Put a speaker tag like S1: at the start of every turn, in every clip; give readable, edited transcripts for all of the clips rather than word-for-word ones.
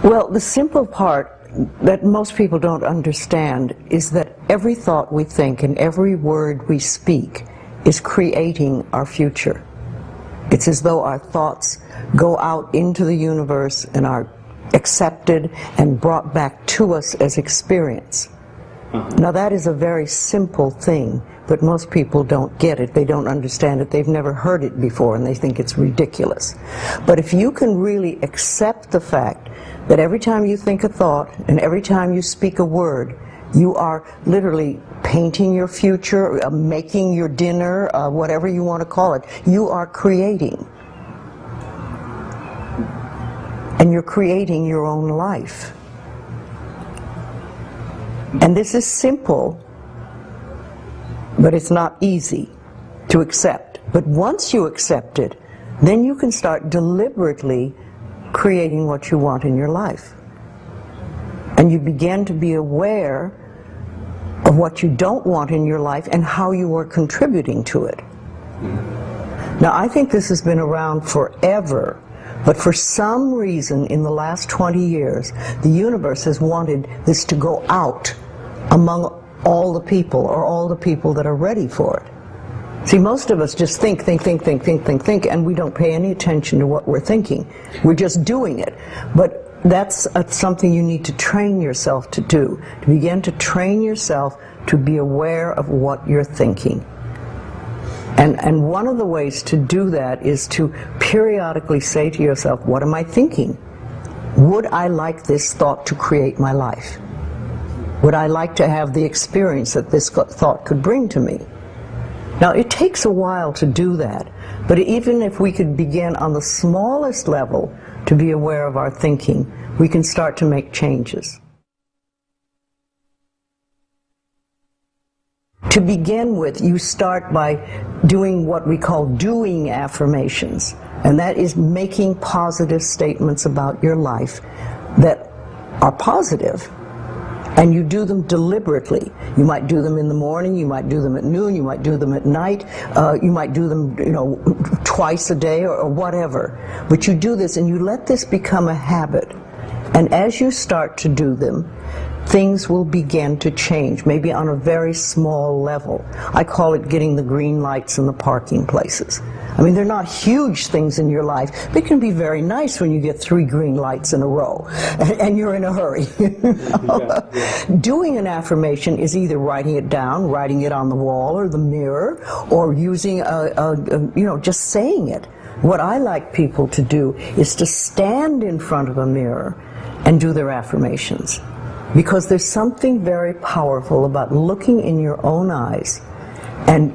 S1: Well, the simple part that most people don't understand is that every thought we think and every word we speak is creating our future. It's as though our thoughts go out into the universe and are accepted and brought back to us as experience. Now that is a very simple thing, but most people don't get it. They don't understand it. They've never heard it before and they think it's ridiculous. But if you can really accept the fact that every time you think a thought and every time you speak a word, you are literally painting your future, making your dinner, whatever you want to call it. You are creating. And you're creating your own life. And this is simple, but it's not easy to accept. But once you accept it, then you can start deliberately creating what you want in your life. And you begin to be aware of what you don't want in your life and how you are contributing to it. Now, I think this has been around forever, but for some reason in the last 20 years, the universe has wanted this to go out among all the people, or all the people that are ready for it. See, most of us just think, and we don't pay any attention to what we're thinking. We're just doing it. But that's something you need to train yourself to do, to begin to train yourself to be aware of what you're thinking. And one of the ways to do that is to periodically say to yourself, what am I thinking? Would I like this thought to create my life? Would I like to have the experience that this thought could bring to me? Now, it takes a while to do that, but even if we could begin on the smallest level to be aware of our thinking, we can start to make changes. To begin with, you start by doing what we call doing affirmations, and that is making positive statements about your life that are positive. And you do them deliberately. You might do them in the morning, you might do them at noon, you might do them at night, you might do them, twice a day or whatever. But you do this and you let this become a habit. And as you start to do them, things will begin to change, maybe on a very small level. I call it getting the green lights in the parking places. I mean, they're not huge things in your life, but it can be very nice when you get 3 green lights in a row, and you're in a hurry. Doing an affirmation is either writing it down, writing it on the wall or the mirror, or using just saying it. What I like people to do is to stand in front of a mirror and do their affirmations. Because there's something very powerful about looking in your own eyes and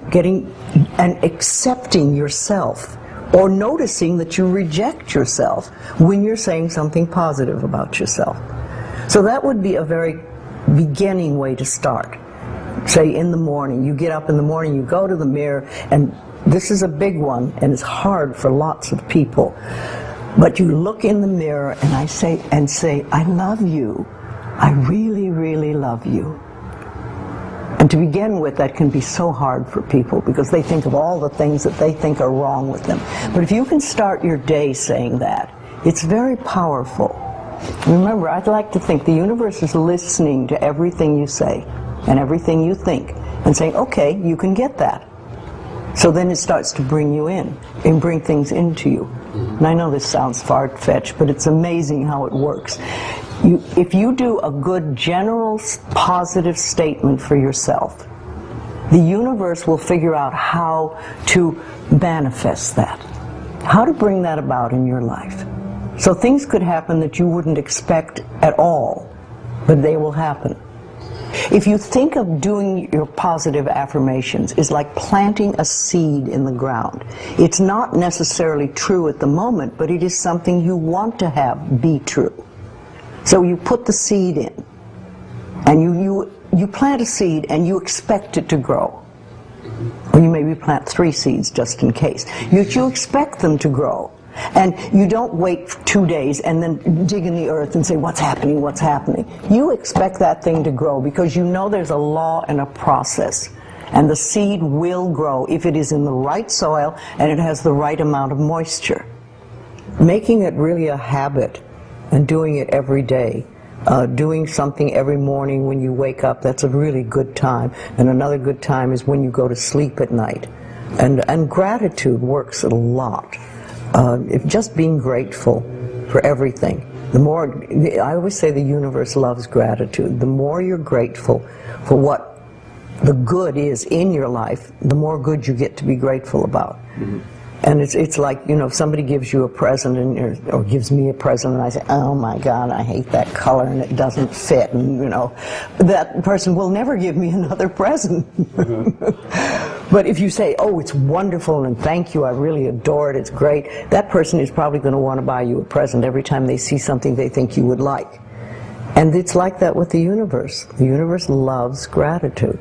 S1: accepting yourself, or noticing that you reject yourself when you're saying something positive about yourself. So that would be a very beginning way to start. Say in the morning, you get up in the morning, you go to the mirror, and this is a big one and it's hard for lots of people. But you look in the mirror and say, I love you. I really, really love you. And to begin with, that can be so hard for people because they think of all the things that they think are wrong with them. But if you can start your day saying that, it's very powerful. Remember, I'd like to think the universe is listening to everything you say and everything you think and saying, okay, you can get that. So then it starts to bring you in and bring things into you. And I know this sounds far-fetched, but it's amazing how it works. If you do a good general positive statement for yourself, the universe will figure out how to manifest that, how to bring that about in your life. So things could happen that you wouldn't expect at all, but they will happen. If you think of doing your positive affirmations is like planting a seed in the ground. It's not necessarily true at the moment, but it is something you want to have be true. So you put the seed in, and you plant a seed and you expect it to grow. Or you maybe plant 3 seeds just in case. You expect them to grow. And you don't wait 2 days and then dig in the earth and say, what's happening, what's happening? You expect that thing to grow because you know there's a law and a process. And the seed will grow if it is in the right soil and it has the right amount of moisture. Making it really a habit and doing it every day. Doing something every morning when you wake up, that's a really good time. And another good time is when you go to sleep at night. And gratitude works a lot. Just being grateful for everything. I always say the universe loves gratitude. The more you're grateful for what the good is in your life, the more good you get to be grateful about. Mm-hmm. And it's like, you know, if somebody gives you a present or gives me a present and I say, oh my God, I hate that color and it doesn't fit, and you know, that person will never give me another present. Mm-hmm. But if you say, oh, it's wonderful and thank you, I really adore it, it's great, that person is probably going to want to buy you a present every time they see something they think you would like. And it's like that with the universe. The universe loves gratitude.